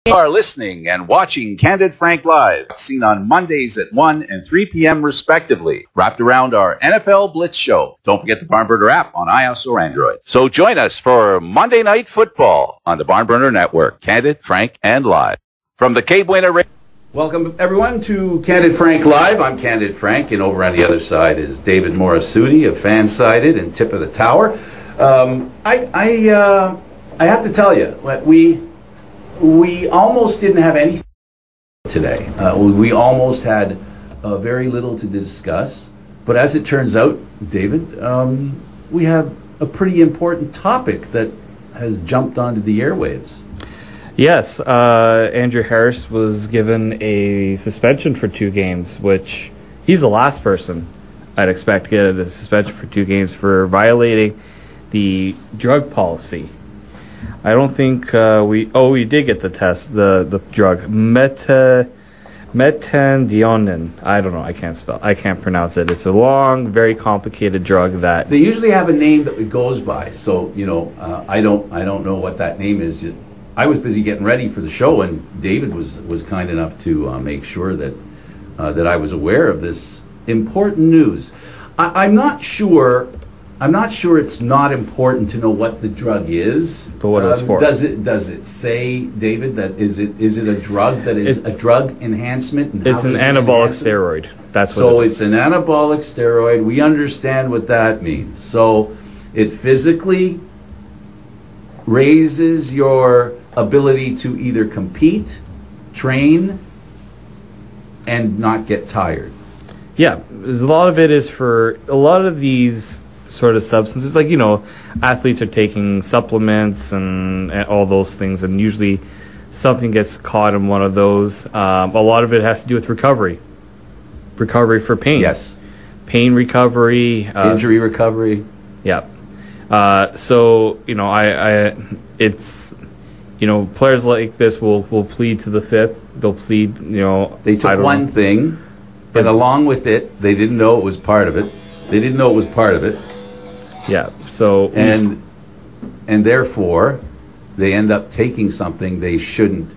You are listening and watching Candid Frank Live, seen on Mondays at 1 and 3 p.m. respectively, wrapped around our NFL Blitz show. Don't forget the Barnburner app on iOS or Android. So join us for Monday Night Football on the Barnburner Network, Candid, Frank, and Live. From the Cape Buena Radio. Welcome, everyone, to Candid Frank Live. I'm Candid Frank, and over on the other side is David Morassutti of Fansided and Tip of the Tower. I have to tell you, we almost didn't have anything today. We almost had very little to discuss. But as it turns out, David, we have a pretty important topic that has jumped onto the airwaves. Yes, Andrew Harris was given a suspension for 2 games, which he's the last person I'd expect to get a suspension for 2 games for violating the drug policy. I don't think we did get the test, the drug, metandionin. I don't know, I can't pronounce it. It's a long, very complicated drug that... They usually have a name that it goes by, so, you know, I don't know what that name is. I was busy getting ready for the show, and David was kind enough to make sure that I was aware of this important news. I'm not sure it's not important to know what the drug is. But what it's for? Does it say, David, that is it a drug that is a drug enhancement? It's an anabolic steroid. That's what so it's an anabolic steroid. We understand what that means. So it physically raises your ability to either compete, train, and not get tired. Yeah, a lot of it is for a lot of these sort of substances, like, you know, athletes are taking supplements and all those things, and usually something gets caught in one of those. A lot of it has to do with recovery for pain. Yes. Pain recovery. Injury recovery. Yeah. So, you know, it's, you know, players like this will plead to the fifth. They'll plead, you know. They took one thing, and along with it, they didn't know it was part of it. Yeah. So and therefore, they end up taking something they shouldn't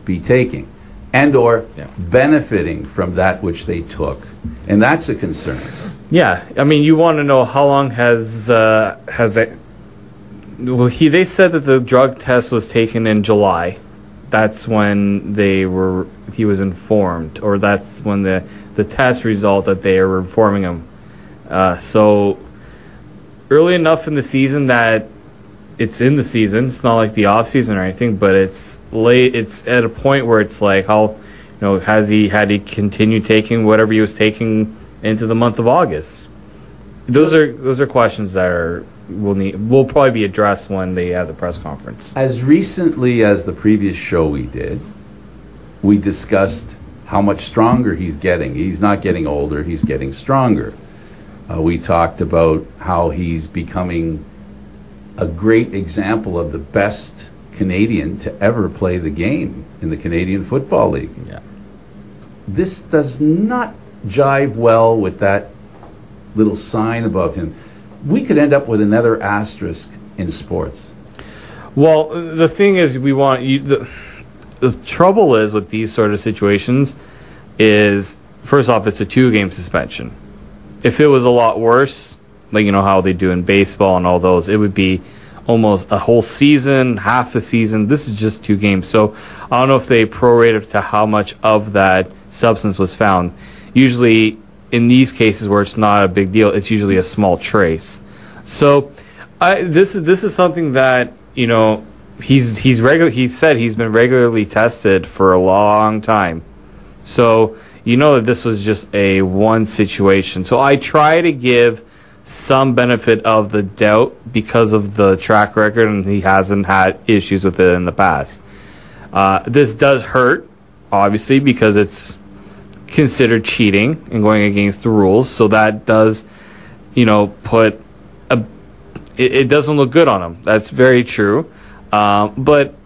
be taking, and or benefiting from that which they took, and that's a concern. Yeah, I mean, you want to know how long has it? Well, they said that the drug test was taken in July. That's when he was informed, or that's when the test result that they were informing him. So early enough in the season that it's in the season. It's not like the off season or anything, but it's late. It's at a point where it's like, how, you know, had he continued taking whatever he was taking into the month of August? Those are questions that will probably be addressed when they have the press conference. As recently as the previous show we did, we discussed how much stronger he's getting. He's not getting older, he's getting stronger. We talked about how he's becoming a great example of the best Canadian to ever play the game in the Canadian Football League. Yeah. This does not jive well with that little sign above him. We could end up with another asterisk in sports. Well, the thing is, the trouble is with these sort of situations is, first off, it's a 2-game suspension. If it was a lot worse, like, you know, how they do in baseball and all those, it would be almost a whole season, half a season. This is just 2 games. So I don't know if they prorated to how much of that substance was found. Usually in these cases where it's not a big deal, it's usually a small trace. So this is something that, you know, he said he's been regularly tested for a long time. So you know that this was just a one situation. So I try to give some benefit of the doubt because of the track record, and he hasn't had issues with it in the past. This does hurt, obviously, because it's considered cheating and going against the rules. So that does, you know, it doesn't look good on him. That's very true. But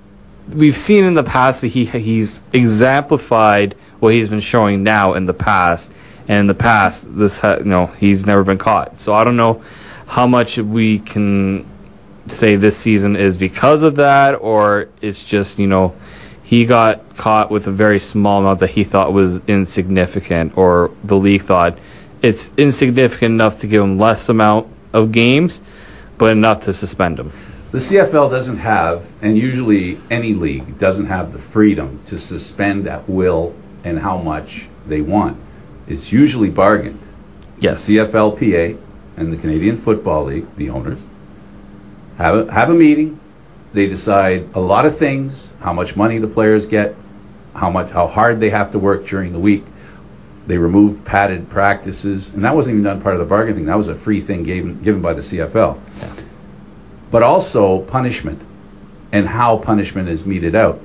we've seen in the past that he's exemplified what he's been showing now in the past. And in the past, he's never been caught. So I don't know how much we can say this season is because of that, or it's just, you know, he got caught with a very small amount that he thought was insignificant, or the league thought it's insignificant enough to give him less amount of games, but enough to suspend him. The CFL doesn't have, and usually any league doesn't have the freedom to suspend at will and how much they want. It's usually bargained. Yes. The CFLPA and the Canadian Football League, the owners, have a meeting. They decide a lot of things, how much money the players get, how hard they have to work during the week. They removed padded practices, and that wasn't even done part of the bargain thing. That was a free thing given by the CFL. Yeah. But also punishment, and how punishment is meted out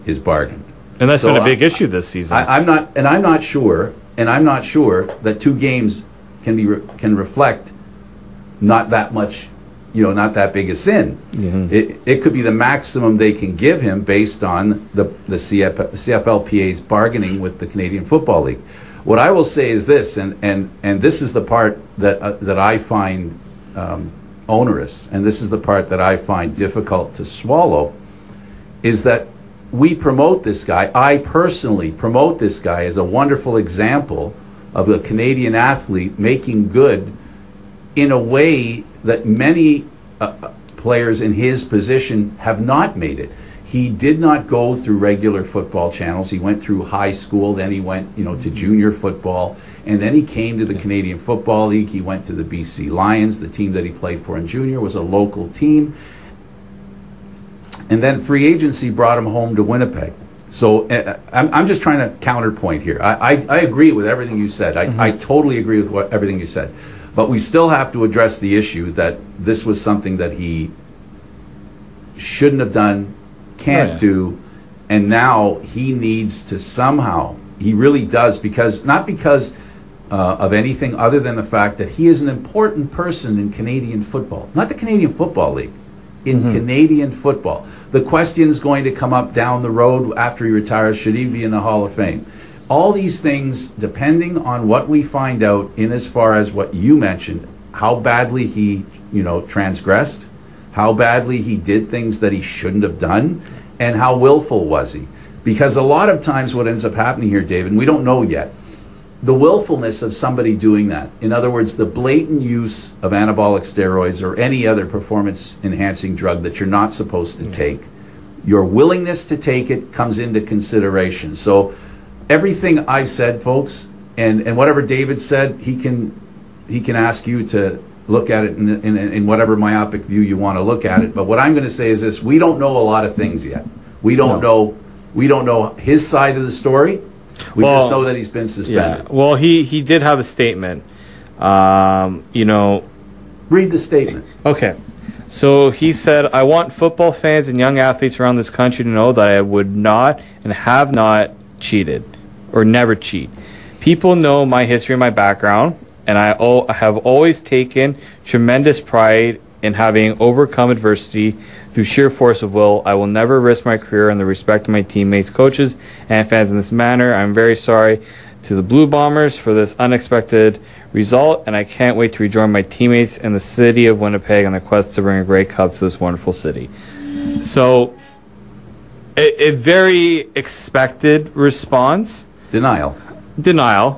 is bargained. And that's been a big issue this season. I'm not sure that 2 games can reflect not that much, not that big a sin. Mm-hmm. It could be the maximum they can give him based on the CFLPA's bargaining with the Canadian Football League. What I will say is this, and this is the part that I find onerous, and this is the part that I find difficult to swallow, is that we promote this guy. I personally promote this guy as a wonderful example of a Canadian athlete making good in a way that many players in his position have not made it. He did not go through regular football channels. He went through high school, then he went, to junior football, and then he came to the Canadian Football League. He went to the BC Lions. The team that he played for in junior was a local team. And then free agency brought him home to Winnipeg. So I'm just trying to counterpoint here. I agree with everything you said. I totally agree with everything you said. But we still have to address the issue that this was something that he shouldn't have done, can't do, and now he needs to somehow, he really does, not because of anything other than the fact that he is an important person in Canadian football. Not the Canadian Football League. In Canadian football. The question is going to come up down the road after he retires, should he be in the Hall of Fame? All these things, depending on what we find out in as far as what you mentioned, how badly he, transgressed, how badly he did things that he shouldn't have done, and how willful was he. Because a lot of times what ends up happening here, David, and we don't know yet, the willfulness of somebody doing that, in other words, the blatant use of anabolic steroids or any other performance-enhancing drug that you're not supposed to take, your willingness to take it comes into consideration. So everything I said, folks, and whatever David said, he can ask you to look at it in whatever myopic view you want to look at it. But what I'm going to say is this: we don't know a lot of things yet. We don't know his side of the story. We just know that he's been suspended. Yeah. Well, he did have a statement. Read the statement. Okay. So he said, I want football fans and young athletes around this country to know that I would not and have not cheated or never cheat. People know my history and my background, and I have always taken tremendous pride in having overcome adversity through sheer force of will. I will never risk my career and the respect of my teammates, coaches, and fans in this manner. I'm very sorry to the Blue Bombers for this unexpected result, and I can't wait to rejoin my teammates in the city of Winnipeg on the quest to bring a Grey Cup to this wonderful city. So, a very expected response. Denial,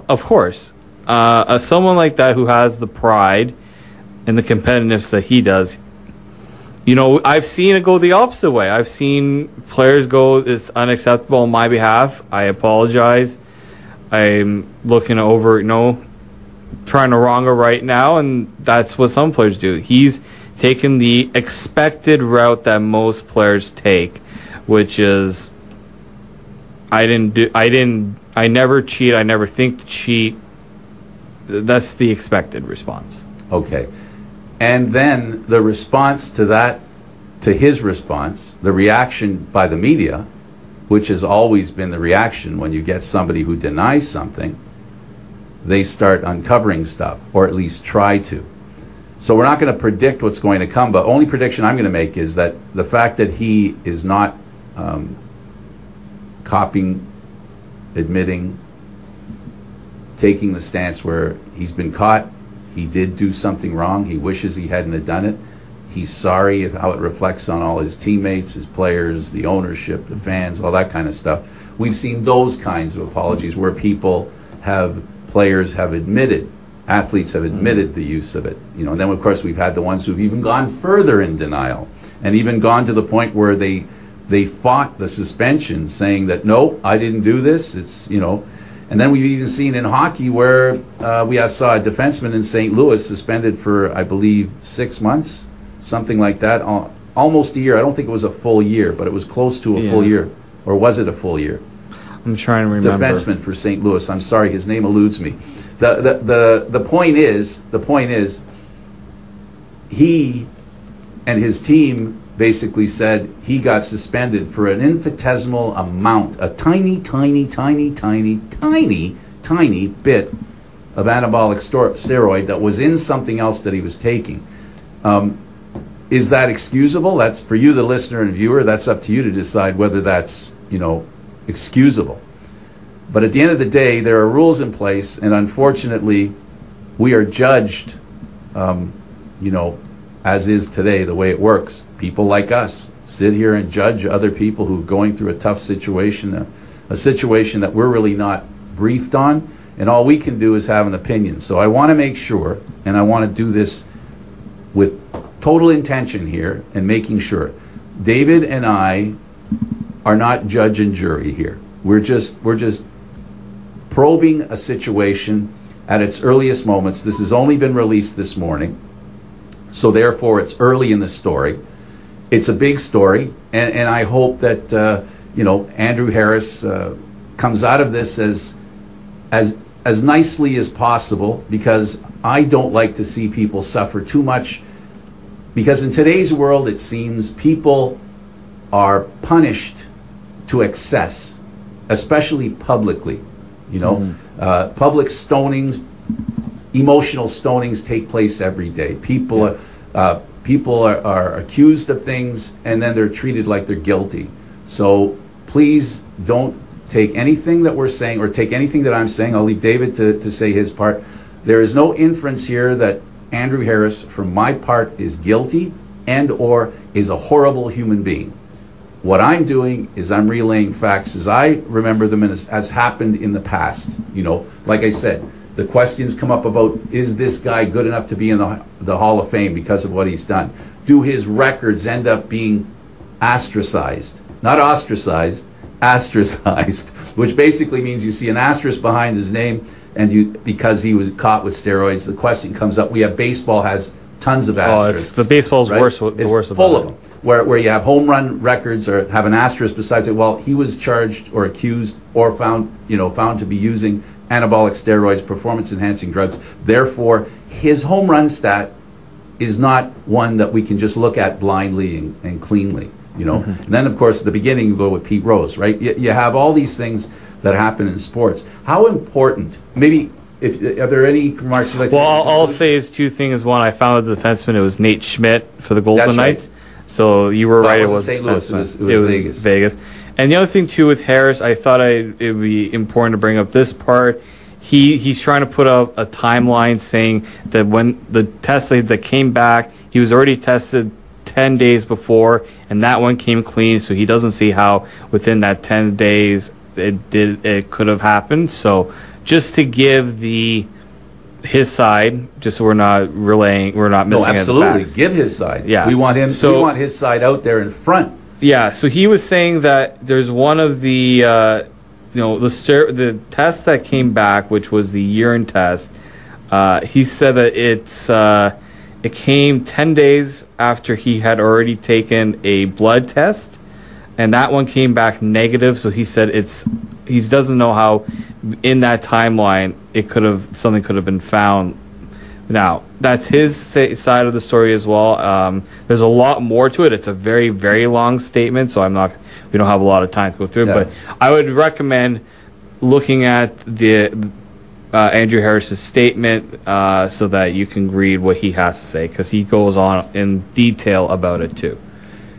of course. Someone like that who has the pride and the competitiveness that he does, I've seen it go the opposite way. I've seen players go, it's unacceptable on my behalf. I apologize. I'm looking over, trying to wrong or right now, and that's what some players do. He's taken the expected route that most players take, which is I never cheat, I never think to cheat. That's the expected response. Okay. And then the response to that, to his response, the reaction by the media, which has always been the reaction when you get somebody who denies something, they start uncovering stuff, or at least try to. So we're not going to predict what's going to come, but only prediction I'm going to make is that the fact that he is not copying, admitting, taking the stance where he's been caught, he did do something wrong, he wishes he hadn't have done it, he's sorry of how it reflects on all his teammates, his players, the ownership, the fans, all that kind of stuff. We've seen those kinds of apologies where players have admitted, athletes have admitted the use of it. And then of course we've had the ones who've even gone further in denial and even gone to the point where they fought the suspension, saying that no, I didn't do this. And then we've even seen in hockey where we saw a defenseman in St. Louis suspended for, I believe, 6 months, something like that, almost a year. I don't think it was a full year, but it was close to a full year. Or was it a full year? I'm trying to remember. Defenseman for St. Louis. I'm sorry, his name eludes me. The point is, he and his team basically said he got suspended for an infinitesimal amount, a tiny bit of anabolic steroid that was in something else that he was taking. Is that excusable? That's for you, the listener and viewer. That's up to you to decide whether that's, excusable. But at the end of the day, there are rules in place, and unfortunately, we are judged, as is today, the way it works. People like us sit here and judge other people who are going through a tough situation, a situation that we're really not briefed on, and all we can do is have an opinion. So I want to make sure, and I want to do this with total intention here and making sure, David and I are not judge and jury here. We're just probing a situation at its earliest moments. This has only been released this morning, so therefore it's early in the story. It's a big story, and I hope that Andrew Harris comes out of this as nicely as possible, because I don't like to see people suffer too much, because in today's world it seems people are punished to excess, especially publicly. Public stonings, emotional stonings take place every day. People are accused of things, and then they're treated like they're guilty. So please don't take anything that we're saying or take anything that I'm saying. I'll leave David to say his part. There is no inference here that Andrew Harris, from my part, is guilty and or is a horrible human being. What I'm doing is I'm relaying facts as I remember them and as happened in the past. Like I said, the questions come up about, is this guy good enough to be in the Hall of Fame because of what he's done? Do his records end up being ostracized? Not ostracized, ostracized, which basically means you see an asterisk behind his name, and because he was caught with steroids, the question comes up. We have baseball has tons of asterisks. The baseball's right? worse. The worst full about of them. Where you have home run records or have an asterisk besides it. Well, he was charged or accused or found to be using anabolic steroids, performance-enhancing drugs. Therefore, his home run stat is not one that we can just look at blindly and cleanly. And then, of course, at the beginning, you go with Pete Rose, right? You have all these things that happen in sports. How important? Maybe. Are there any remarks you'd like to make? Well, all I'll say is two things. One, I found the defenseman. It was Nate Schmidt for the Golden Knights. Right. So you were right. It was St. Louis. It was Vegas. And the other thing too with Harris, I thought it would be important to bring up this part. He's trying to put up a timeline saying that when the test that came back, he was already tested 10 days before, and that one came clean. So he doesn't see how within that 10 days it could have happened. So just to give his side, just so we're not missing. No, absolutely. Give his side. Yeah, we want him. We want his side out there in front. Yeah. So he was saying that there's one of the the test that came back, which was the urine test. He said that it came 10 days after he had already taken a blood test, and that one came back negative. So he said he doesn't know how in that timeline something could have been found. Now that's his side of the story as well. There's a lot more to it. It's a very, very long statement, so we don't have a lot of time to go through it. But I would recommend looking at the Andrew Harris's statement so that you can read what he has to say, because he goes on in detail about it too.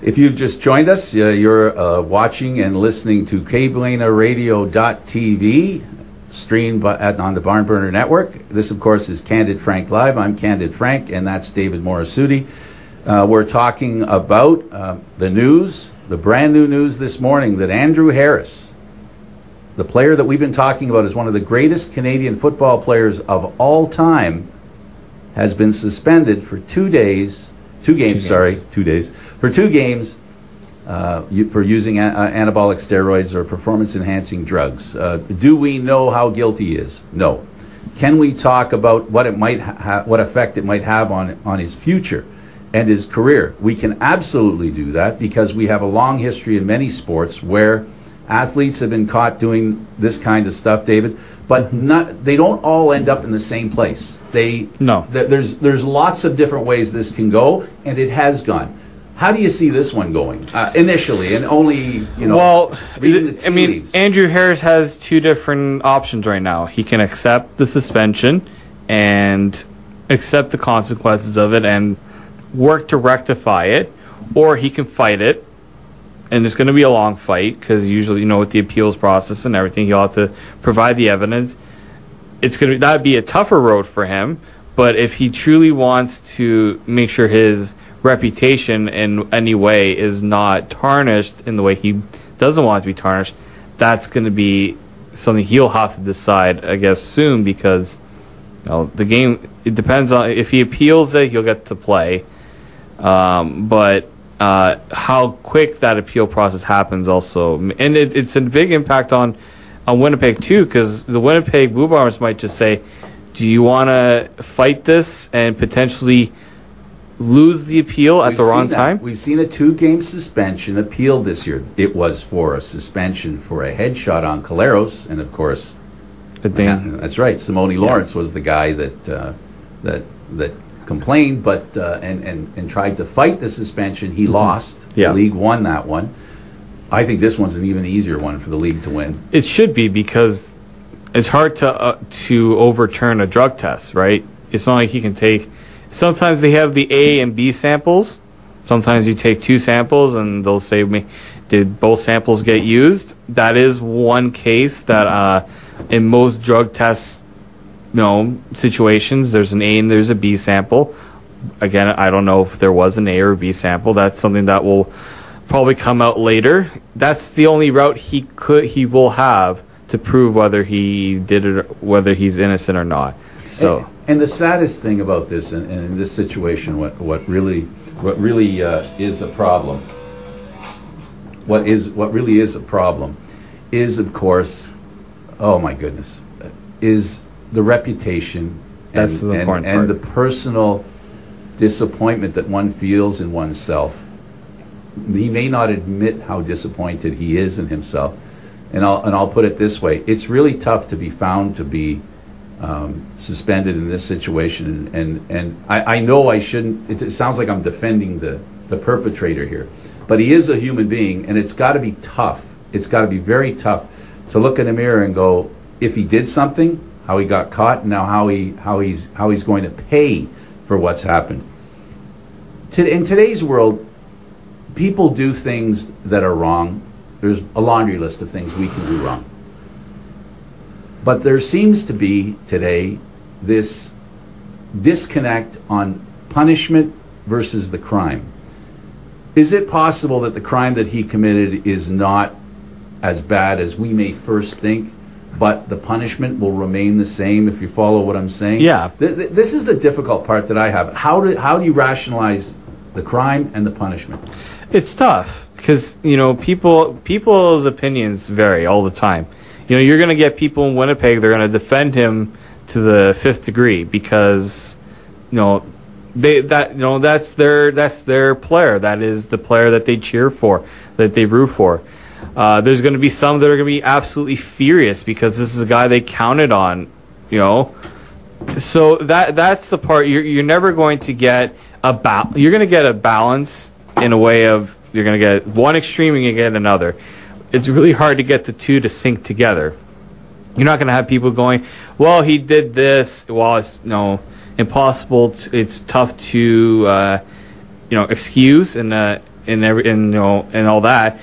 If you've just joined us, you're watching and listening to KBLNRadio.tv, streamed on the Barnburner Network. This, of course, is Candid Frank Live. I'm Candid Frank, and that's David Morassutti. We're talking about the news, the brand new news this morning that Andrew Harris, the player that we've been talking about as one of the greatest Canadian football players of all time, has been suspended for 2 days, 2 games, sorry, 2 days, for 2 games for using anabolic steroids or performance-enhancing drugs. Do we know how guilty he is? No. Can we talk about what it might what effect it might have on his future and his career? We can absolutely do that because we have a long history in many sports where athletes have been caught doing this kind of stuff, David, but they don't all end up in the same place. There's lots of different ways this can go, and it has gone. How do you see this one going initially, and only Well, I mean, Andrew Harris has 2 different options right now. He can accept the suspension and accept the consequences of it and work to rectify it, or he can fight it. And it's going to be a long fight because usually, with the appeals process and everything, he'll have to provide the evidence. That'd be a tougher road for him. But if he truly wants to make sure his reputation in any way is not tarnished in the way he doesn't want it to be tarnished, that's going to be something he'll have to decide, I guess, soon because the game, it depends on if he appeals it, he'll get to play. But how quick that appeal process happens also. And it's a big impact on Winnipeg too, because the Winnipeg Blue Bombers might just say, do you want to fight this and potentially lose the appeal at the wrong time? We've seen a 2-game suspension appealed this year. It was for a suspension for a headshot on Caleros, and of course, that's right, Simone Lawrence was the guy that complained, but and tried to fight the suspension. He lost. The league won that one. I think this one's an even easier one for the league to win. It should be because it's hard to overturn a drug test, right? It's not like you can take. Sometimes they have the A and B samples. Sometimes you take 2 samples and they'll say, did both samples get used? That is one case that in most drug tests, situations, there's an A and there's a B sample. Again, I don't know if there was an A or a B sample. That's something that will probably come out later. That's the only route he will have to prove whether he did it, or whether he's innocent or not. So, and the saddest thing about this, and in this situation, what really is a problem. What really is a problem is, of course, oh my goodness, is the reputation and the personal disappointment that one feels in oneself. He may not admit how disappointed he is in himself, and I'll put it this way: it's really tough to be found to be suspended in this situation, and I know I shouldn't. It sounds like I'm defending the perpetrator here, but he is a human being, and it's got to be tough. It's got to be very tough to look in the mirror and go, if he did something, how he got caught, and now how he's going to pay for what's happened. In today's world, people do things that are wrong. There's a laundry list of things we can do wrong. But there seems to be today this disconnect on punishment versus the crime. Is it possible that the crime that he committed is not as bad as we may first think, but the punishment will remain the same, if you follow what I'm saying? Yeah. This is the difficult part that I have. How do you rationalize the crime and the punishment? It's tough because, people's opinions vary all the time. You're going to get people in Winnipeg, they're going to defend him to the 5th degree because, that's their player. That is the player that they cheer for, that they root for. There's going to be some that are going to be absolutely furious because this is a guy they counted on, So that's the part you're never going to get you're going to get a balance in a way of you're going to get one extreme and you get another. It's really hard to get the two to sync together. You're not going to have people going, well, he did this. Well, it's impossible. It's tough to excuse and all that.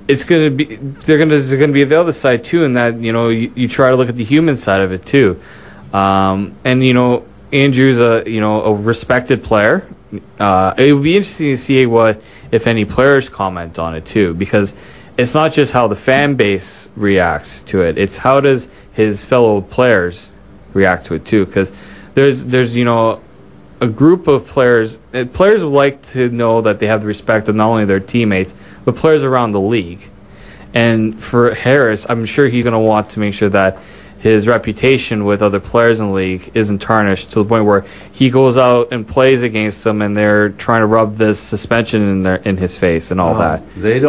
It's going to be there's going to be the other side too, and that you try to look at the human side of it too. And Andrew's a respected player. it would be interesting to see if any players comment on it too, because it's not just how the fan base reacts to it; it's how does his fellow players react to it too. Because there's a group of players. Players would like to know that they have the respect of not only their teammates but players around the league. And for Harris, I'm sure he's going to want to make sure that his reputation with other players in the league isn't tarnished to the point where he goes out and plays against them and they're trying to rub this suspension in his face and all that. They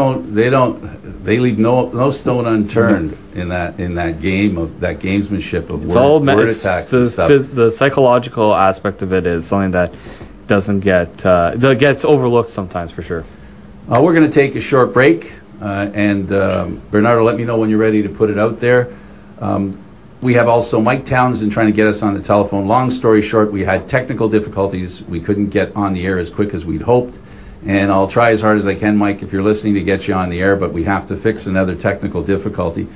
leave no stone unturned in that game of that gamesmanship of word attacks and stuff. The psychological aspect of it is something that doesn't that gets overlooked sometimes, for sure. We're going to take a short break, and Bernardo, let me know when you're ready to put it out there. We have also Mike Townsend trying to get us on the telephone. Long story short, we had technical difficulties. We couldn't get on the air as quick as we'd hoped. And I'll try as hard as I can, Mike, if you're listening, to get you on the air, but we have to fix another technical difficulty.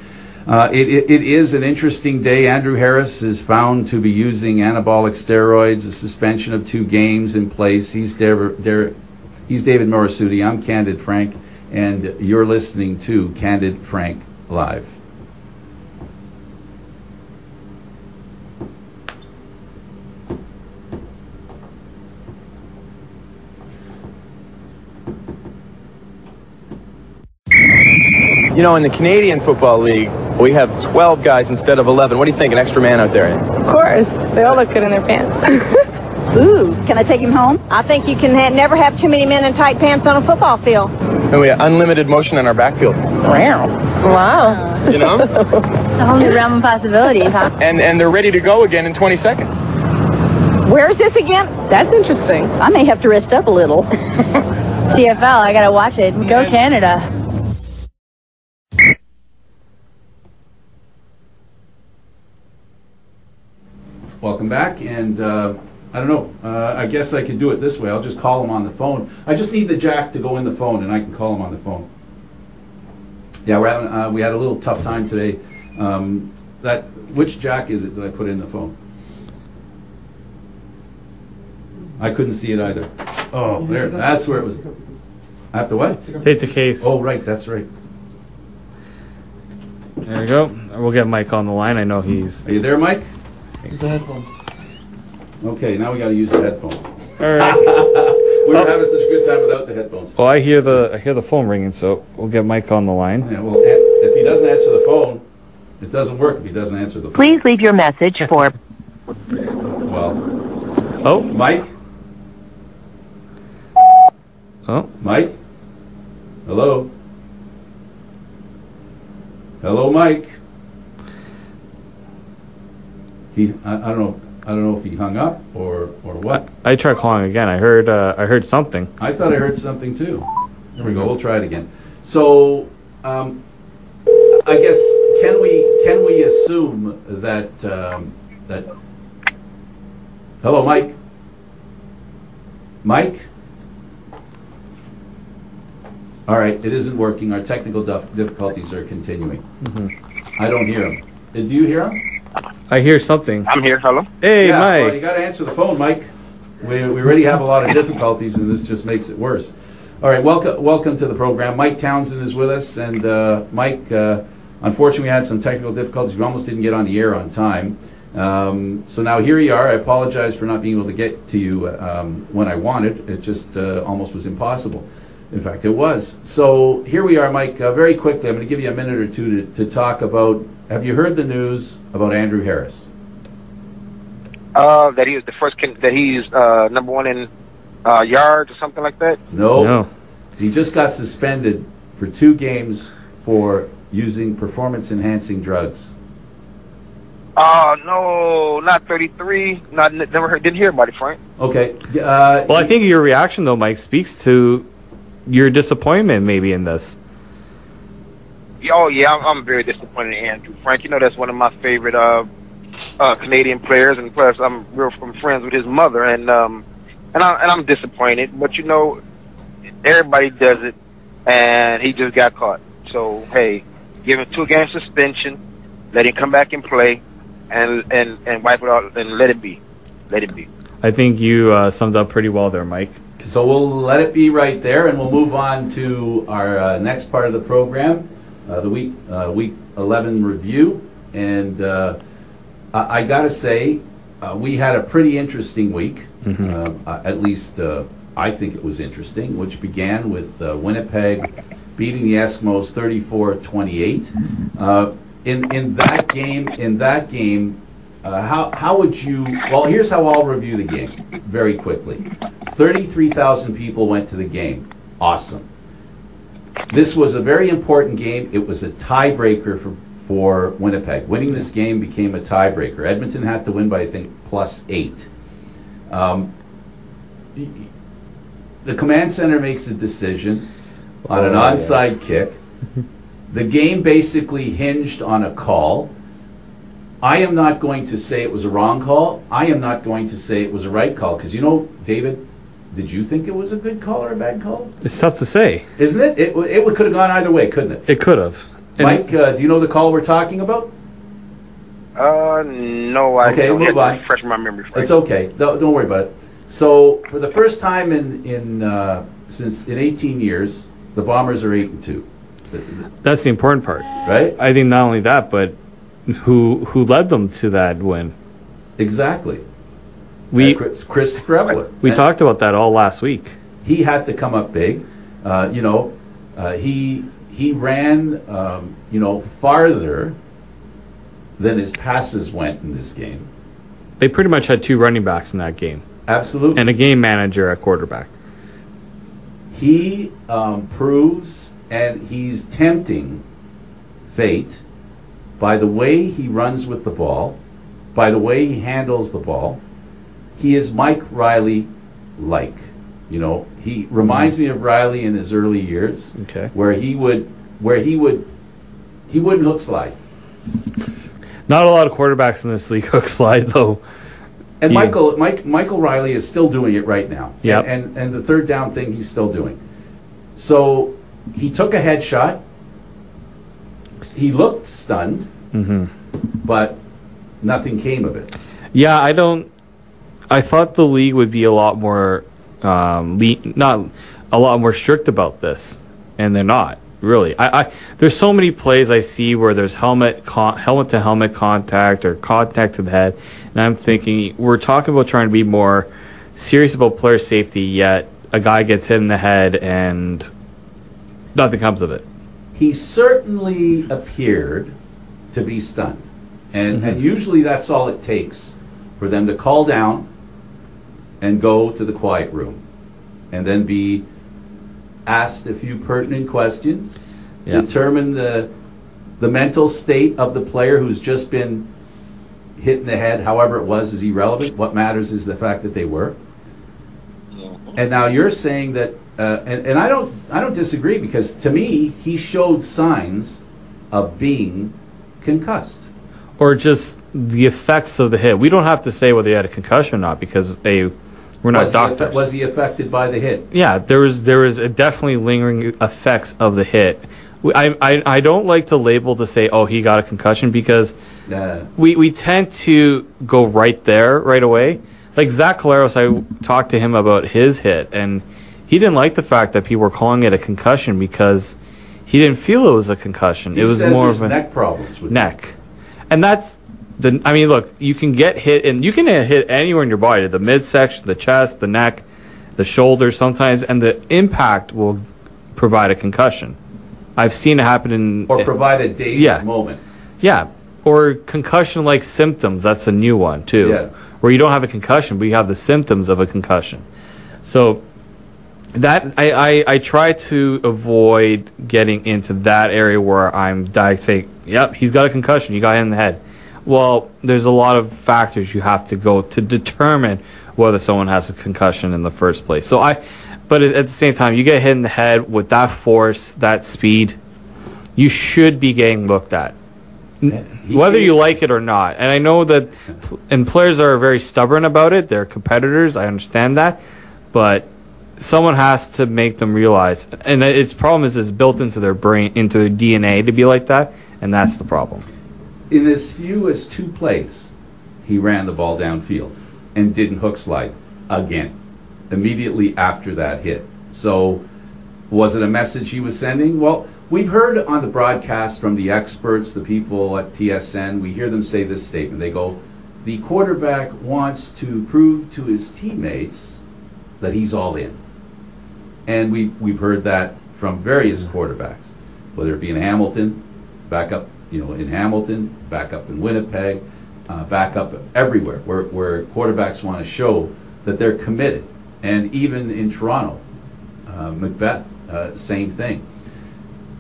It is an interesting day. Andrew Harris is found to be using anabolic steroids, a suspension of 2 games in place. He's David Morassutti. I'm Candid Frank, and you're listening to Candid Frank Live. You know, in the Canadian Football League, we have 12 guys instead of 11. What do you think, an extra man out there? Of course. They all look good in their pants. Ooh, can I take him home? I think you can never have too many men in tight pants on a football field. And we have unlimited motion in our backfield. Wow. You know? A whole new realm of possibilities, huh? And they're ready to go again in 20 seconds. Where is this again? That's interesting. I may have to rest up a little. CFL, I gotta watch it. Go Canada. Welcome back, and I don't know, I guess I could do it this way. I'll just call him on the phone. I just need the jack to go in the phone, and I can call him on the phone. Yeah, we had a little tough time today. Which jack is it that I put in the phone? I couldn't see it either. Oh, there, that's where it was. I have to what? Take the case. Oh, right, that's right. There we go. We'll get Mike on the line. I know he's... Are you there, Mike? Use the headphones. Okay, now we got to use the headphones. All right. We were having such a good time without the headphones. Well, I hear the phone ringing, so we'll get Mike on the line. Yeah, well, if he doesn't answer the phone, it doesn't work if he doesn't answer the phone. Please leave your message for... Well. Oh. Mike? Oh. Mike? Hello? Hello, Mike? I don't know if he hung up or what. I tried calling again. I heard something. I thought I heard something too. There we go. We'll try it again. So, I guess can we assume that that? Hello, Mike. Mike. All right, it isn't working. Our technical difficulties are continuing. Mm-hmm. I don't hear him. Do you hear him? I hear something. I'm here. Hello? Hey, yeah, Mike. Well, you got to answer the phone, Mike. We already have a lot of difficulties, and this just makes it worse. All right, welcome to the program. Mike Townsend is with us, and Mike, unfortunately, we had some technical difficulties. We almost didn't get on the air on time. So now here you are. I apologize for not being able to get to you when I wanted. It just almost was impossible. In fact, it was. So here we are, Mike. Very quickly, I'm going to give you a minute or two to talk about, have you heard the news about Andrew Harris? That he was the first, that he's number one in yards or something like that? No. He just got suspended for 2 games for using performance-enhancing drugs. No, not 33. Didn't hear about it, Frank. Okay. Well, I think your reaction, though, Mike, speaks to your disappointment maybe in this. Oh, yeah, I'm very disappointed in Andrew, Frank. You know, that's one of my favorite Canadian players, and plus I'm friends with his mother, and I'm disappointed. But, you know, everybody does it, and he just got caught. So, hey, give him 2-game suspension, let him come back and play, and wipe it out, and let it be. Let it be. I think you summed up pretty well there, Mike. So we'll let it be right there, and we'll move on to our next part of the program, the week 11 review. And I got to say, we had a pretty interesting week. At least I think it was interesting, which began with Winnipeg beating the Eskimos 34-28. In that game, how would you? Well, here's how I'll review the game very quickly. 33,000 people went to the game. Awesome. This was a very important game. It was a tiebreaker for Winnipeg. Winning this game became a tiebreaker. Edmonton had to win by, I think, +8. The command center makes a decision on an onside kick. The game basically hinged on a call. I am not going to say it was a wrong call. I am not going to say it was a right call, because, you know, David, did you think it was a good call or a bad call? It's tough to say. Isn't it? It could have gone either way, couldn't it? It could have. Mike, do you know the call we're talking about? No, I okay, don't. Move on. Refresh my memory. Frank. It's okay. Don't worry about it. So, for the first time since 18 years, the Bombers are 8-2. That's the important part, right? I think not only that, but who led them to that win? Exactly. Chris Strebler. We talked about that all last week. He had to come up big. He ran farther than his passes went in this game. They pretty much had 2 running backs in that game. Absolutely. And a game manager at quarterback. He proves, and he's tempting fate by the way he runs with the ball, by the way he handles the ball. He is Mike Riley-like. You know, he reminds me of Riley in his early years, where he wouldn't hook slide. Not a lot of quarterbacks in this league hook slide, though. And Michael Riley is still doing it right now. Yeah. And the third down thing he's still doing. So he took a headshot. He looked stunned, but nothing came of it. Yeah, I thought the league would be a lot more not a lot more strict about this, and they're not really. There's so many plays I see where there's helmet to helmet contact or contact to the head, and I'm thinking we're talking about trying to be more serious about player safety, yet a guy gets hit in the head and nothing comes of it. He certainly appeared to be stunned, and usually that's all it takes for them to call down and go to the quiet room and then be asked a few pertinent questions, determine the mental state of the player who's just been hit in the head, however it was, is irrelevant. What matters is the fact that they were. And now you're saying that, and I don't disagree, because to me he showed signs of being concussed. Or just the effects of the hit. We don't have to say whether he had a concussion or not, because we're not doctors. Was he affected by the hit? Yeah, there was definitely lingering effects of the hit. I don't like to label to say, oh, he got a concussion, because we tend to go right there right away. Like Zach Collaros, I talked to him about his hit, and he didn't like the fact that people were calling it a concussion because he didn't feel it was a concussion. He says more of a neck problems with neck. And that's look, you can get hit, and you can hit anywhere in your body, the midsection, the chest, the neck, the shoulders sometimes, and the impact will provide a concussion. I've seen it happen or provide a dazed moment. Yeah, or concussion-like symptoms. That's a new one too, where you don't have a concussion, but you have the symptoms of a concussion. So that I try to avoid getting into that area where I'm saying, yep, he's got a concussion, you got hit in the head. Well, there's a lot of factors you have to go to determine whether someone has a concussion in the first place. But at the same time, you get hit in the head with that force, that speed, you should be getting looked at, whether you like it or not. And I know that players are very stubborn about it. They're competitors. I understand that. But someone has to make them realize, and its problem is it's built into their brain, into their DNA to be like that, and that's the problem. In as few as 2 plays, he ran the ball downfield. and didn't hook slide again immediately after that hit. So was it a message he was sending? Well, we've heard on the broadcast from the experts, the people at TSN, we hear them say this statement. They go, the quarterback wants to prove to his teammates that he's all in. And we've heard that from various quarterbacks, whether it be in Hamilton, back up, in Hamilton, back up in Winnipeg, back up everywhere, where quarterbacks want to show that they're committed. And even in Toronto, Macbeth, same thing.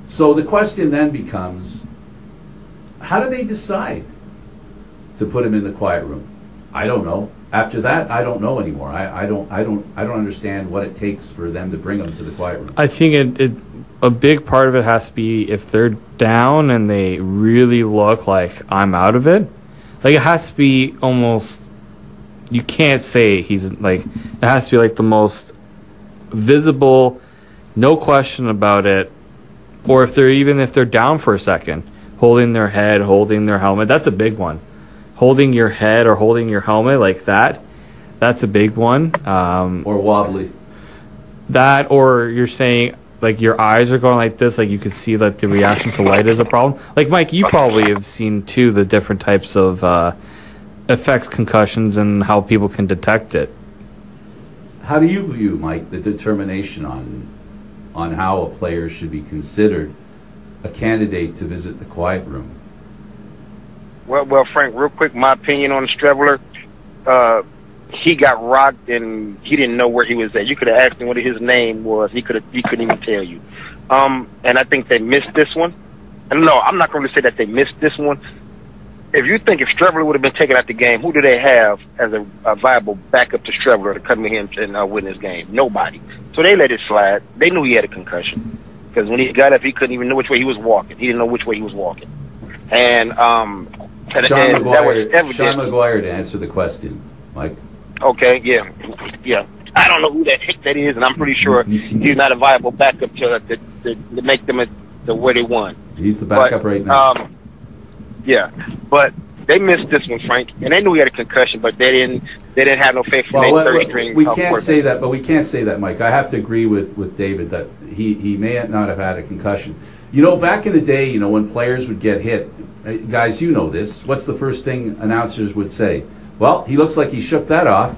So the question then becomes, how do they decide to put him in the quiet room? I don't know. After that, I don't know anymore. I don't understand what it takes for them to bring him to the quiet room. I think a big part of it has to be if they're down and they really look like I'm out of it. Like it has to be almost. You can't say he's like. It has to be like the most visible, no question about it. Or if they're down for a second, holding their head, holding their helmet. That's a big one. Holding your head or holding your helmet like that, that's a big one. Or wobbly. That, or you're saying, like, your eyes are going like this, like you could see that the reaction to light is a problem. Like, Mike, you probably have seen, too, the different types of effects concussions and how people can detect it. How do you view, Mike, the determination on how a player should be considered a candidate to visit the quiet room? Well, Frank, real quick, my opinion on Strebler, he got rocked and he didn't know where he was at. You could have asked him what his name was. He couldn't even tell you. And I think they missed this one. And no, I'm not going to say that they missed this one. If you think if Strebler would have been taken out the game, who do they have as a viable backup to Strebler to come in and win this game? Nobody. So they let it slide. They knew he had a concussion because when he got up, he couldn't even know which way he was walking. He didn't know which way he was walking. And Sean McGuire to answer the question, Mike. Okay, yeah. I don't know who that heck that is, and I'm pretty sure he's not a viable backup to make them the way they won. He's the backup right now. Yeah, but they missed this one, Frank, and they knew he had a concussion, but they didn't have no faith in their third string. We can't say that, but we can't say that, Mike. I have to agree with David that he may not have had a concussion. Back in the day, when players would get hit, guys, you know this. What's the first thing announcers would say? Well, he looks like he shook that off,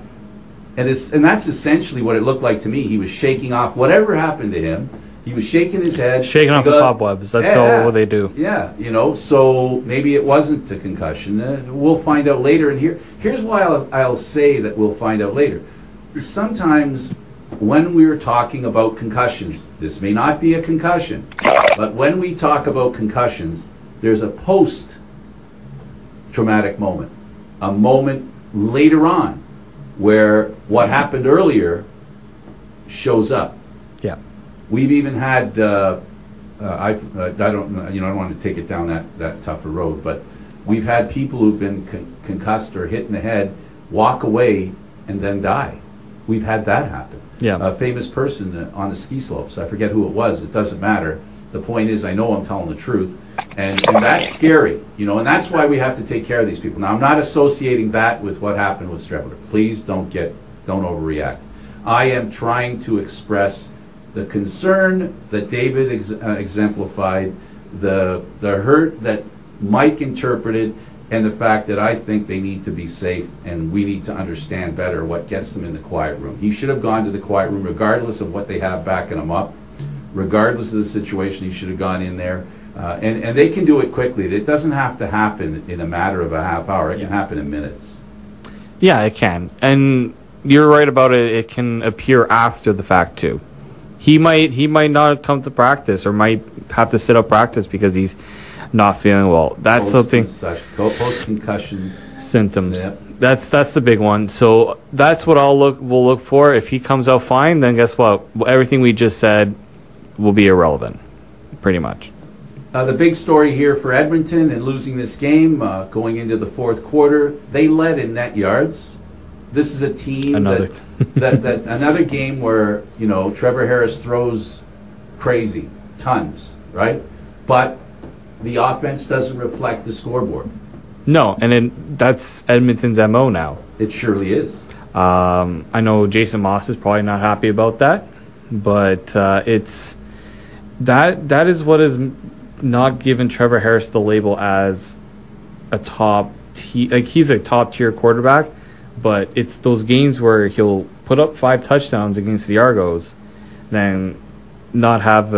and that's essentially what it looked like to me. He was shaking off whatever happened to him. He was shaking his head. Shaking off the cobwebs. That's all what they do. Yeah, so maybe it wasn't a concussion. We'll find out later. And here's why I'll say that we'll find out later. Sometimes when we're talking about concussions, this may not be a concussion, but when we talk about concussions, there's a post-traumatic moment, a moment later on where what happened earlier shows up. Yeah. We've even had, I don't want to take it down that tougher road, but we've had people who've been concussed or hit in the head walk away and then die. We've had that happen. Yeah. A famous person on the ski slopes. I forget who it was. It doesn't matter. The point is, I know I'm telling the truth, and that's scary, and that's why we have to take care of these people. Now, I'm not associating that with what happened with Strebler. Please don't overreact. I am trying to express the concern that David exemplified, the hurt that Mike interpreted, and the fact that I think they need to be safe, and we need to understand better what gets them in the quiet room. He should have gone to the quiet room regardless of what they have backing him up. Regardless of the situation, he should have gone in there. And they can do it quickly. It doesn't have to happen in a matter of a half hour. It can happen in minutes. Yeah, it can. And you're right about it. It can appear after the fact, too. He might not come to practice or might have to sit out practice because he's not feeling well. That's something. Post-concussion symptoms. Yep. That's the big one. So that's what we'll look for. If he comes out fine, then guess what? Everything we just said will be irrelevant, pretty much. The big story here for Edmonton and losing this game going into the fourth quarter, they led in net yards. This is a team another game where Trevor Harris throws crazy tons, right? But the offense doesn't reflect the scoreboard. No, and that's Edmonton's MO now. It surely is. I know Jason Moss is probably not happy about that, but it's that is what is not given Trevor Harris the label as a he's a top tier quarterback, but it's those games where he'll put up 5 touchdowns against the Argos, then not have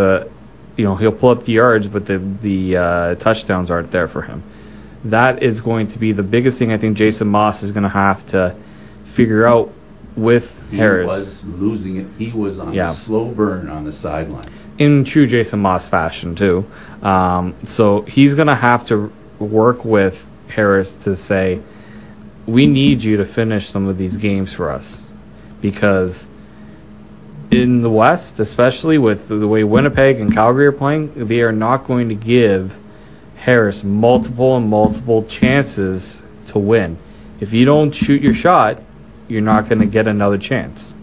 he'll pull up the yards, but the touchdowns aren't there for him. That is going to be the biggest thing I think Jason Moss is going to have to figure out with Harris. He was losing it. He was on a slow burn on the sideline. In true Jason Moss fashion, too. So he's going to have to work with Harris to say, we need you to finish some of these games for us. Because in the West, especially with the way Winnipeg and Calgary are playing, they are not going to give Harris multiple chances to win. If you don't shoot your shot, you're not going to get another chance.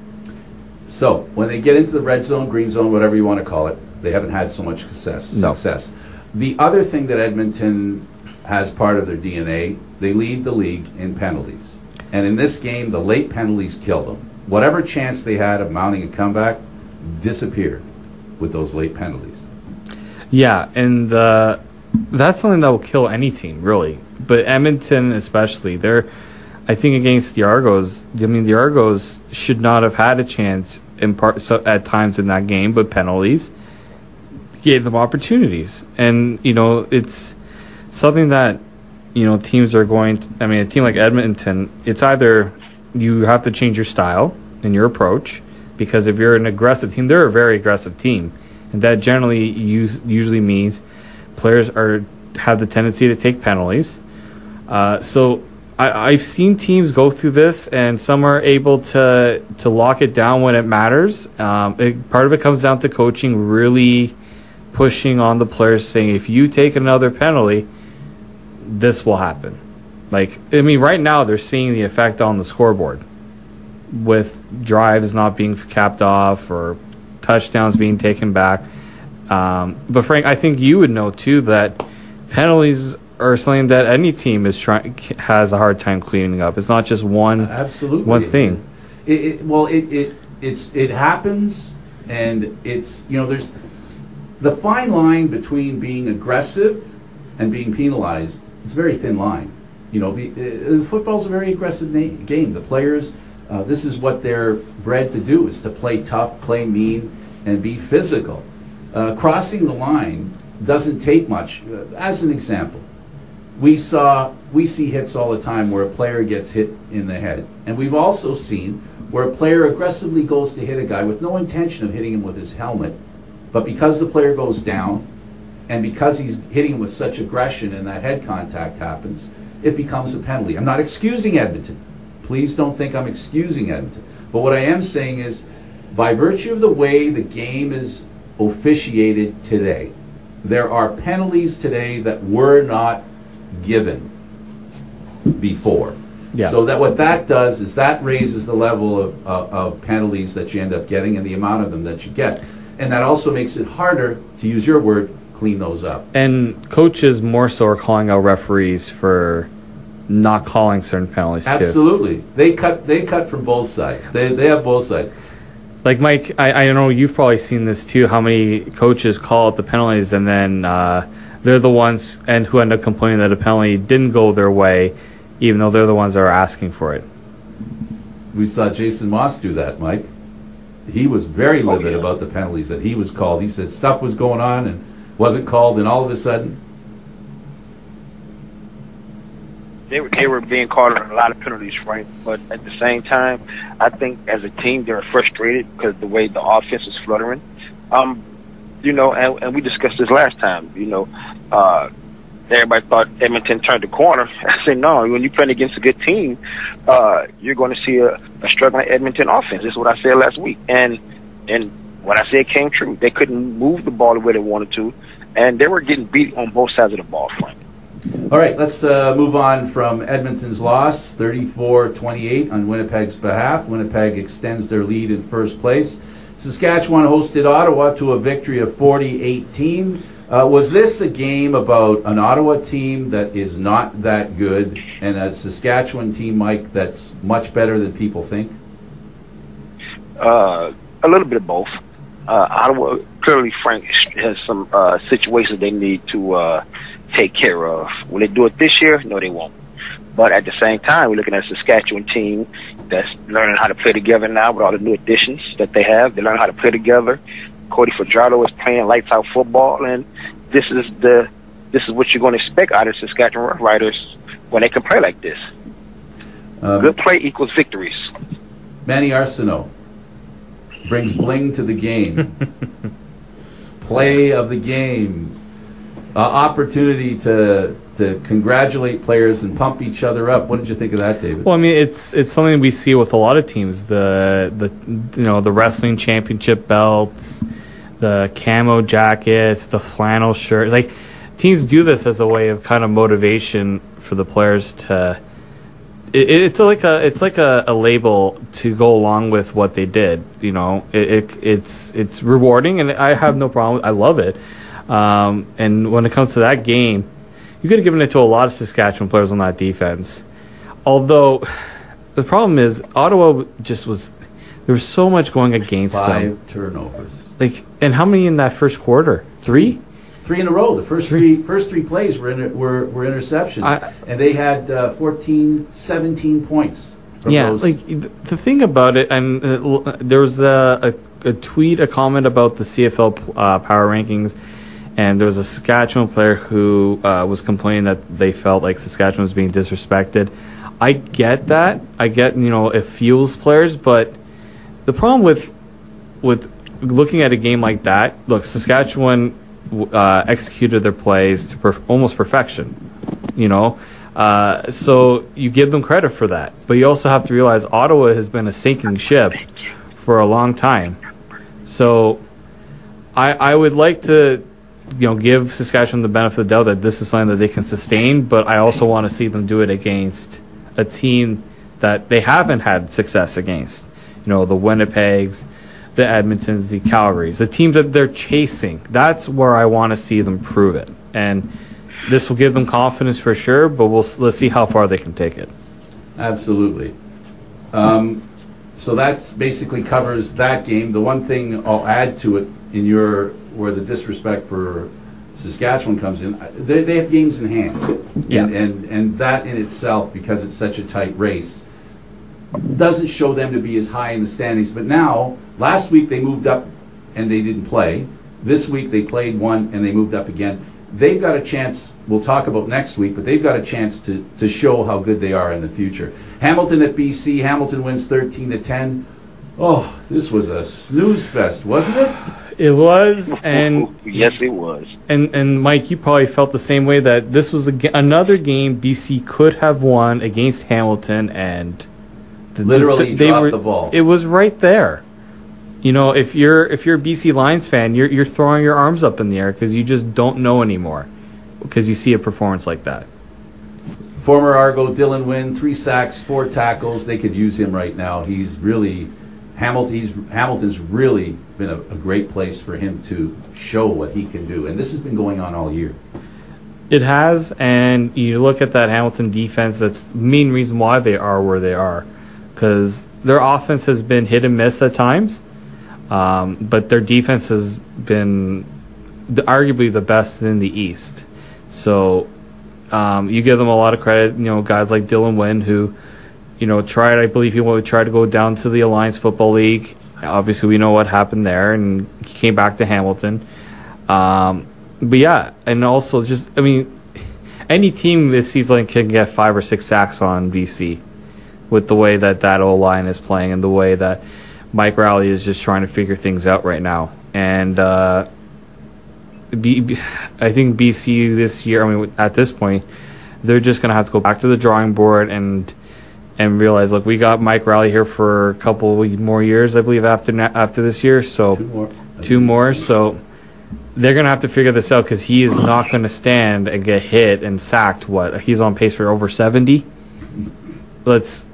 So when they get into the red zone, green zone, whatever you want to call it, they haven't had so much success. No. The other thing that Edmonton has part of their DNA, they lead the league in penalties. And in this game, the late penalties killed them. Whatever chance they had of mounting a comeback disappeared with those late penalties. Yeah, and that's something that will kill any team, really. But Edmonton especially, I think against the Argos, the Argos should not have had a chance at times in that game, but penalties gave them opportunities. And, it's something that, teams are going to, a team like Edmonton, it's either you have to change your style and your approach, because if you're an aggressive team, they're a very aggressive team. And that generally usually means players have the tendency to take penalties. So I've seen teams go through this, and some are able to lock it down when it matters. Part of it comes down to coaching, really pushing on the players, saying, if you take another penalty, this will happen. Right now they're seeing the effect on the scoreboard with drives not being capped off or touchdowns being taken back. But Frank, I think you would know too that penalties are something that any team has a hard time cleaning up. It's not just one thing. It happens, and it's there's the fine line between being aggressive and being penalized. It's a very thin line. Football's a very aggressive game. The players, this is what they're bred to do, is to play tough, play mean, and be physical. Crossing the line doesn't take much. As an example, we see hits all the time where a player gets hit in the head. And we've also seen where a player aggressively goes to hit a guy with no intention of hitting him with his helmet, but because the player goes down, and because he's hitting him with such aggression and that head contact happens, it becomes a penalty. I'm not excusing Edmonton. Please don't think I'm excusing Edmonton. But what I am saying is, by virtue of the way the game is officiated today, there are penalties today that were not given before. Yeah. So that what that does is that raises the level of penalties that you end up getting and the amount of them that you get. And that also makes it harder, to use your word, clean those up. And coaches more so are calling out referees for not calling certain penalties too. Absolutely. They cut from both sides. They have both sides. Like Mike, I know you've probably seen this too, how many coaches call out the penalties and then they're the ones who end up complaining that a penalty didn't go their way, even though they're the ones that are asking for it. We saw Jason Moss do that, Mike. He was very livid about the penalties that he was called. He said stuff was going on and wasn't called, and all of a sudden they were being called on a lot of penalties, Frank. But at the same time, I think as a team they're frustrated because the way the offense is fluttering. And we discussed this last time. Everybody thought Edmonton turned the corner. I said no. When you're playing against a good team, you're going to see a struggling Edmonton offense. This is what I said last week, and what I said came true. They couldn't move the ball the way they wanted to, and they were getting beat on both sides of the ball, Frank. All right, let's move on from Edmonton's loss, 34-28 on Winnipeg's behalf. Winnipeg extends their lead in first place. Saskatchewan hosted Ottawa to a victory of 40-18. Was this a game about an Ottawa team that is not that good and a Saskatchewan team, Mike, that's much better than people think? A little bit of both. Ottawa, clearly Frank has some situations they need to take care of. Will they do it this year? No, they won't. But at the same time, we're looking at a Saskatchewan team that's learning how to play together now with all the new additions that they have. They learn how to play together. Cody Fajardo is playing lights out football, and this is what you're going to expect out of Saskatchewan Roughriders when they can play like this. Good play equals victories. Manny Arsenault brings bling to the game. Play of the game. Opportunity to congratulate players and pump each other up. What did you think of that, David? Well, I mean, it's something we see with a lot of teams. The wrestling championship belts, the camo jackets, the flannel shirt. Like, teams do this as a way of kind of motivation for the players to. It's like a label to go along with what they did. You know, it's rewarding, and I have no problem. I love it. And when it comes to that game, you could have given it to a lot of Saskatchewan players on that defense. Although the problem is Ottawa just was there was so much going against them. 5 turnovers. Like, and how many in that first quarter? 3? 3 in a row. The first three plays were interceptions, and they had 17 points. Yeah, those. Like the thing about it, and there was a tweet, a comment about the CFL power rankings. And there was a Saskatchewan player who was complaining that they felt like Saskatchewan was being disrespected. I get that. I get, it fuels players. But the problem with looking at a game like that, look, Saskatchewan executed their plays to almost perfection, So you give them credit for that. But you also have to realize Ottawa has been a sinking ship for a long time. So I would like to give Saskatchewan the benefit of the doubt that this is something that they can sustain, but I also want to see them do it against a team that they haven't had success against. The Winnipegs, the Edmontons, the Calgarys, the teams that they're chasing. That's where I want to see them prove it. And this will give them confidence for sure, but let's see how far they can take it. Absolutely. So that's basically covers that game. The one thing I'll add to it where the disrespect for Saskatchewan comes in, they have games in hand. Yeah. And that in itself, because it's such a tight race, doesn't show them to be as high in the standings. But now, last week they moved up and they didn't play. This week they played one and they moved up again. They've got a chance, we'll talk about next week, but they've got a chance to show how good they are in the future. Hamilton at BC, Hamilton wins 13-10. Oh, this was a snooze fest, wasn't it? It was, and yes, it was. And Mike, you probably felt the same way that this was another game BC could have won against Hamilton, and literally dropped the ball. It was right there. If you're a BC Lions fan, you're throwing your arms up in the air because you just don't know anymore because you see a performance like that. Former Argo Dylan Wynn, 3 sacks, 4 tackles. They could use him right now. Hamilton's really been a great place for him to show what he can do, and this has been going on all year. It has, and you look at that Hamilton defense. That's the main reason why they are where they are, because their offense has been hit and miss at times, but their defense has been arguably the best in the East. So you give them a lot of credit. Guys like Dylan Wynn, who tried, I believe he would try to go down to the Alliance Football League. Obviously, we know what happened there, and he came back to Hamilton. But yeah, and also any team this season can get 5 or 6 sacks on BC with the way that O-line is playing and the way that Mike Rowley is just trying to figure things out right now. And I think BC this year, at this point, they're just going to have to go back to the drawing board and realize, look, we got Mike Rowley here for a couple more years, I believe, after this year. So 2 more. So they're going to have to figure this out because he is not going to stand and get hit and sacked. He's on pace for over 70. That's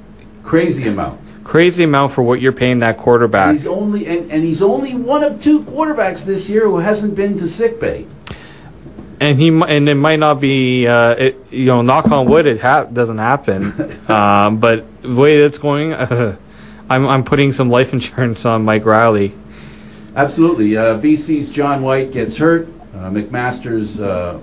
crazy amount. Crazy amount for what you're paying that quarterback. He's only one of 2 quarterbacks this year who hasn't been to sick bay. And it might not be, knock on wood, it doesn't happen. But the way it's going, I'm putting some life insurance on Mike Riley. Absolutely. BC's John White gets hurt. McMaster's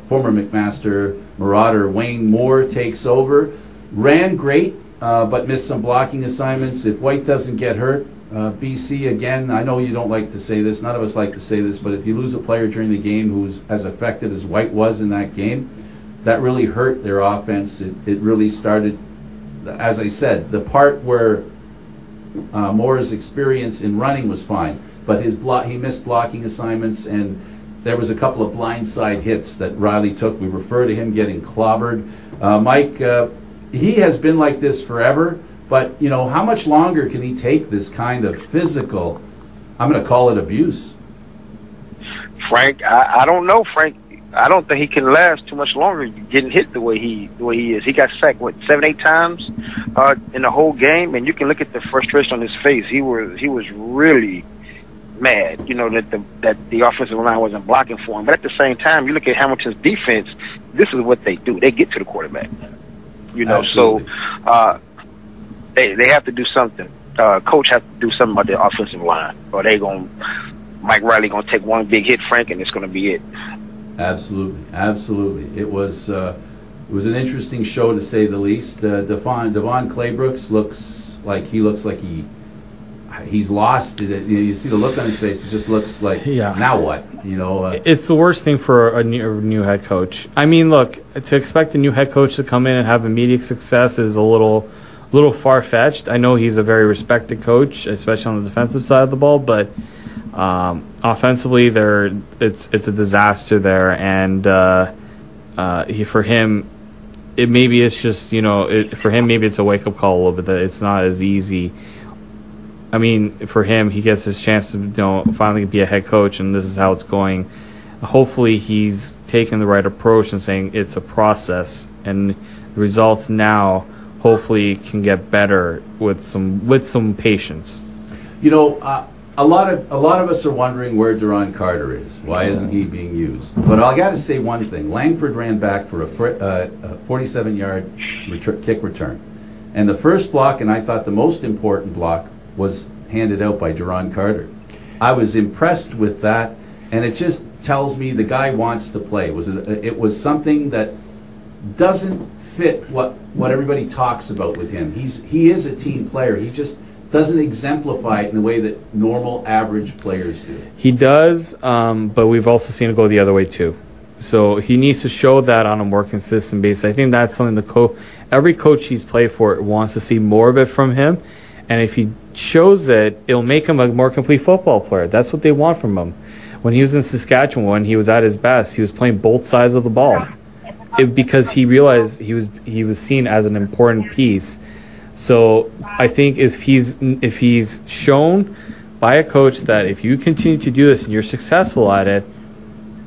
former McMaster Marauder Wayne Moore takes over. Ran great, but missed some blocking assignments. If White doesn't get hurt, BC, again, I know you don't like to say this, none of us like to say this, but if you lose a player during the game who's as effective as White was in that game, that really hurt their offense. It really started, as I said, the part where Moore's experience in running was fine, but he missed blocking assignments, and there was a couple of blindside hits that Riley took. We refer to him getting clobbered. Mike, he has been like this forever. But, how much longer can he take this kind of physical, I'm going to call it abuse? Frank, I don't know, Frank. I don't think he can last too much longer getting hit the way he is. He got sacked, 7-8 times in the whole game, and you can look at the frustration on his face. He was really mad, that the offensive line wasn't blocking for him. But at the same time, you look at Hamilton's defense, this is what they do. They get to the quarterback. Absolutely. So they have to do something. Coach has to do something about the offensive line, or Mike Riley gonna take one big hit, Frank, and it's gonna be it. Absolutely. It was an interesting show, to say the least. Devon Claybrooks looks like he's lost. You see the look on his face. It just looks like, now what? It's the worst thing for a new head coach. I mean, look, to expect a new head coach to come in and have immediate success is a little far-fetched. I know he's a very respected coach, especially on the defensive side of the ball, but offensively, it's a disaster there. And for him, maybe it's just maybe it's a wake-up call a little bit that it's not as easy. I mean, for him, he gets his chance to finally be a head coach, and this is how it's going. Hopefully, he's taking the right approach and saying it's a process, and the results now hopefully can get better with some patience. A lot of us are wondering where Duron Carter is. Why isn't he being used? But I got to say one thing: Langford ran back for a 47-yard kick return, and the first block, and I thought the most important block, was handed out by Duron Carter. I was impressed with that, and it just tells me the guy wants to play. It was something that doesn't fit what everybody talks about with him. He is a team player. He just doesn't exemplify it in the way that normal average players do. He does, but we've also seen it go the other way too. So he needs to show that on a more consistent basis. I think that's something every coach he's played for wants to see more of it from him. And if he shows it, it'll make him a more complete football player. That's what they want from him. When he was in Saskatchewan, when he was at his best, he was playing both sides of the ball. Because he realized he was seen as an important piece. So I think if he's shown by a coach that if you continue to do this and you're successful at it,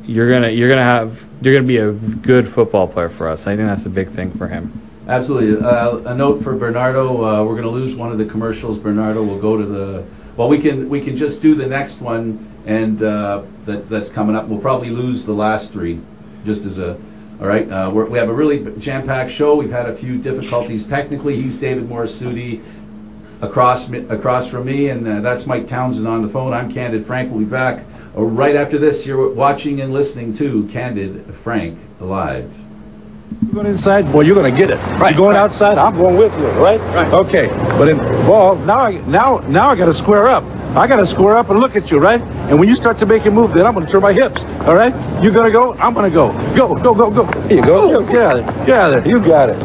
you're gonna be a good football player for us. I think that's a big thing for him. Absolutely. A note for Bernardo: we're going to lose one of the commercials. Bernardo will go to the. Well, we can just do the next one, and that's coming up. We'll probably lose the last three, just as a. All right. We have a really jam-packed show. We've had a few difficulties technically. He's David Morassutti, across from me, and that's Mike Townsend on the phone. I'm Candid Frank. We'll be back right after this. You're watching and listening to Candid Frank Live. You're going inside, boy, you're going to get it. Right. You're going outside, I'm going with you, right? Right. Okay. But in ball, now I got to square up. I got to square up and look at you, right? And when you start to make a move, then I'm going to turn my hips. All right? You're going to go, I'm going to go. Go, go, go, go. Here you go. Get out of there. Get out of there. You got it.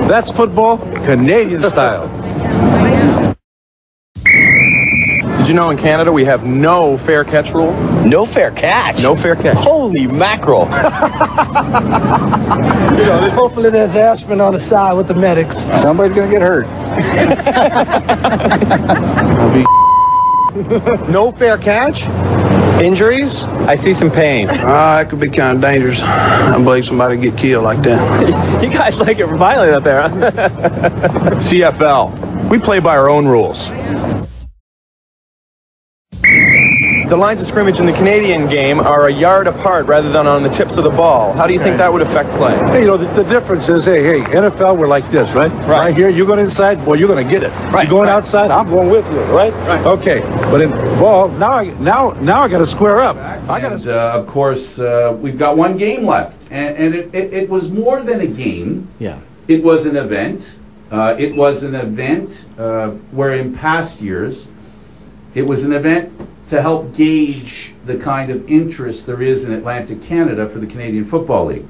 That's football, Canadian style. Did you know in Canada we have no fair catch rule? No fair catch? No fair catch. Holy mackerel. Hopefully there's aspirin on the side with the medics. Somebody's going to get hurt. No fair catch? Injuries? I see some pain. That could be kind of dangerous. I believe somebody get killed like that. You guys like it violent out there, huh? CFL. We play by our own rules. the lines of scrimmage in the Canadian game are a yard apart rather than on the tips of the ball. How do you think that would affect play? Hey, you know, the difference is, hey, NFL, we're like this, right? Right here, you're going inside, well, you're going to get it. Right. You're going outside, I'm going with you, right? Right. Okay, but in ball, now I got to square up. Of course, we've got one game left, and it was more than a game. Yeah. It was an event. It was an event where in past years, it was an event to help gauge the kind of interest there is in Atlantic Canada for the Canadian Football League.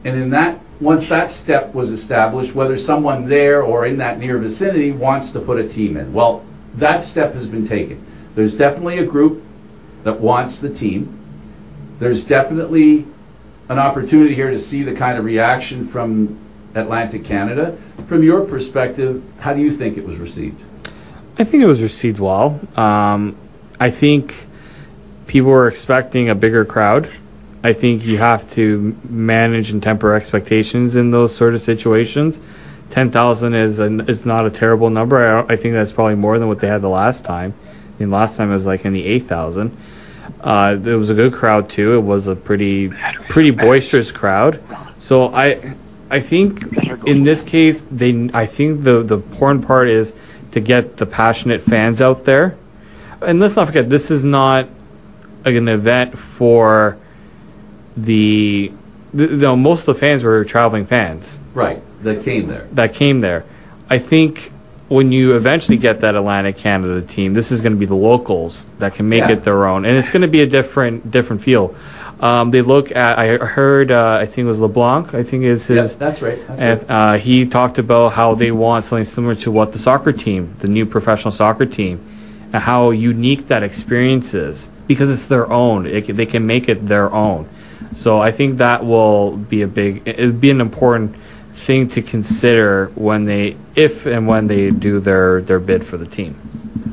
And in that, once that step was established, whether someone there or in that near vicinity wants to put a team in. Well, that step has been taken. There's definitely a group that wants the team. There's definitely an opportunity here to see the kind of reaction from Atlantic Canada. From your perspective, how do you think it was received? I think it was received well. I think people were expecting a bigger crowd. I think you have to manage and temper expectations in those sort of situations. 10,000 is not a terrible number. I think that's probably more than what they had the last time. I mean, last time it was like in the 8,000. It was a good crowd too. It was a pretty boisterous crowd. So I think in this case, I think the important part is to get the passionate fans out there. And let's not forget, this is not an event for most of the fans were traveling fans. Right, that came there. I think when you eventually get that Atlantic Canada team, this is going to be the locals that can make it their own. And it's going to be a different feel. They look at, I heard, I think it was LeBlanc, I think is his. Yes, that's right. He talked about how they want something similar to what the soccer team, the new professional soccer team, and how unique that experience is because it's their own. They can make it their own. So I think that will be it'd be an important thing to consider if and when they do their bid for the team.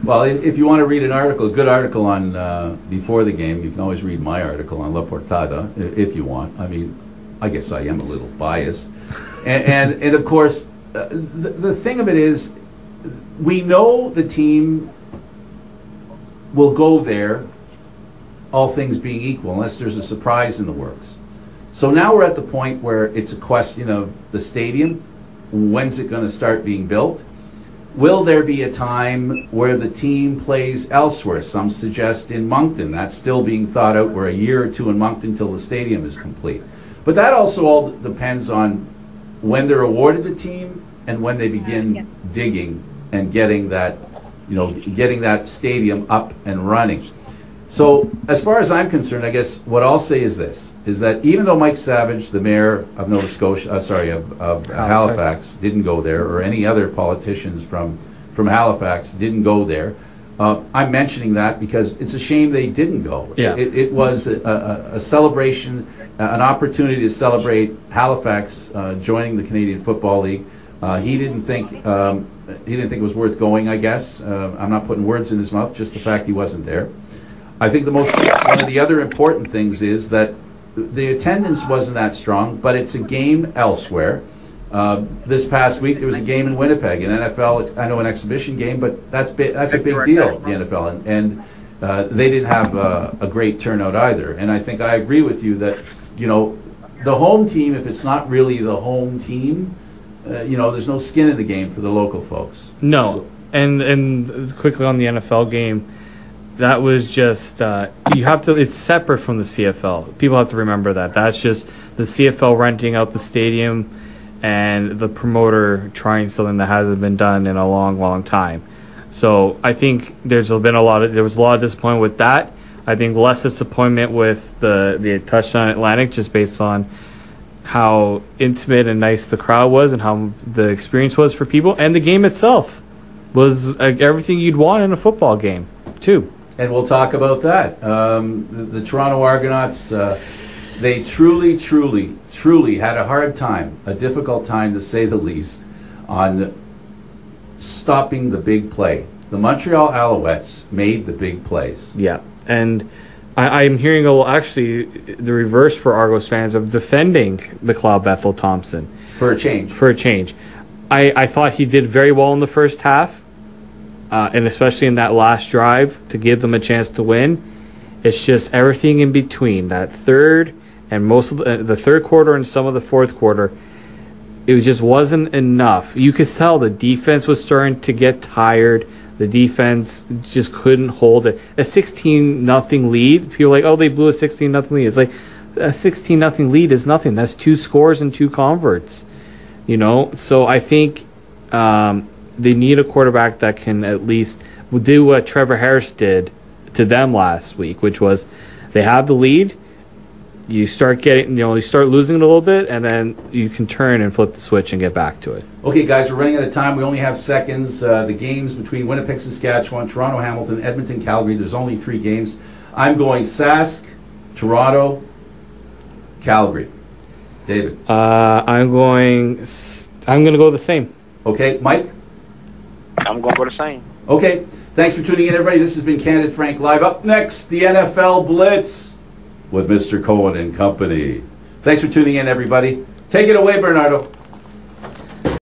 Well, if you want to read a good article on before the game, you can always read my article on La Portada if you want. I mean, I guess I am a little biased. And of course, the thing of it is, we know the team will go there, all things being equal, unless there's a surprise in the works. So now we're at the point where it's a question of the stadium. When's it going to start being built? Will there be a time where the team plays elsewhere? Some suggest in Moncton. That's still being thought out. We're a year or two in Moncton until the stadium is complete. But that also all depends on when they're awarded the team and when they begin digging and getting that stadium up and running. So as far as I'm concerned, I guess what I'll say is this, is that even though Mike Savage, the mayor of Nova Scotia, of Halifax, didn't go there, or any other politicians from Halifax didn't go there, I'm mentioning that because it's a shame they didn't go. Yeah. It was a celebration, an opportunity to celebrate Halifax joining the Canadian Football League. He didn't think it was worth going, I guess. I'm not putting words in his mouth, just the fact he wasn't there. I think one of the other important things is that the attendance wasn't that strong, but it's a game elsewhere. This past week there was a game in Winnipeg, an NFL, I know an exhibition game, but that's a big deal, the NFL, and they didn't have a great turnout either. And I think I agree with you that, the home team, if it's not really the home team, there's no skin in the game for the local folks. No, so, and quickly on the NFL game, that was just it's separate from the CFL. People have to remember that. That's just the CFL renting out the stadium and the promoter trying something that hasn't been done in a long, long time. So I think there was a lot of disappointment with that. I think less disappointment with the touchdown Atlantic, just based on how intimate and nice the crowd was and how the experience was for people, and the game itself was everything you'd want in a football game too. And we'll talk about that. The Toronto Argonauts, they truly had a hard time, a difficult time to say the least, on stopping the big play. The Montreal Alouettes made the big plays. Yeah, and I'm hearing the reverse for Argos fans of defending McLeod Bethel Thompson. For a change. I thought he did very well in the first half. and especially in that last drive to give them a chance to win. It's just everything in between that third and most of the third quarter and some of the fourth quarter. It just wasn't enough. You could tell the defense was starting to get tired. The defense just couldn't hold it. A 16-0 lead. People are like, oh, they blew a 16-0 lead. It's like a 16-0 lead is nothing. That's 2 scores and 2 converts. You know, so I think they need a quarterback that can at least do what Trevor Harris did to them last week, which was they have the lead. You start you start losing it a little bit, and then you can turn and flip the switch and get back to it. Okay, guys, we're running out of time. We only have seconds. The games between Winnipeg, Saskatchewan, Toronto, Hamilton, Edmonton, Calgary. There's only 3 games. I'm going Sask, Toronto, Calgary. David. I'm going to go the same. Okay, Mike. I'm going to go the same. Okay. Thanks for tuning in, everybody. This has been Candid Frank Live. Up next, the NFL Blitz with Mr. Cohen and company. Thanks for tuning in, everybody. Take it away, Bernardo.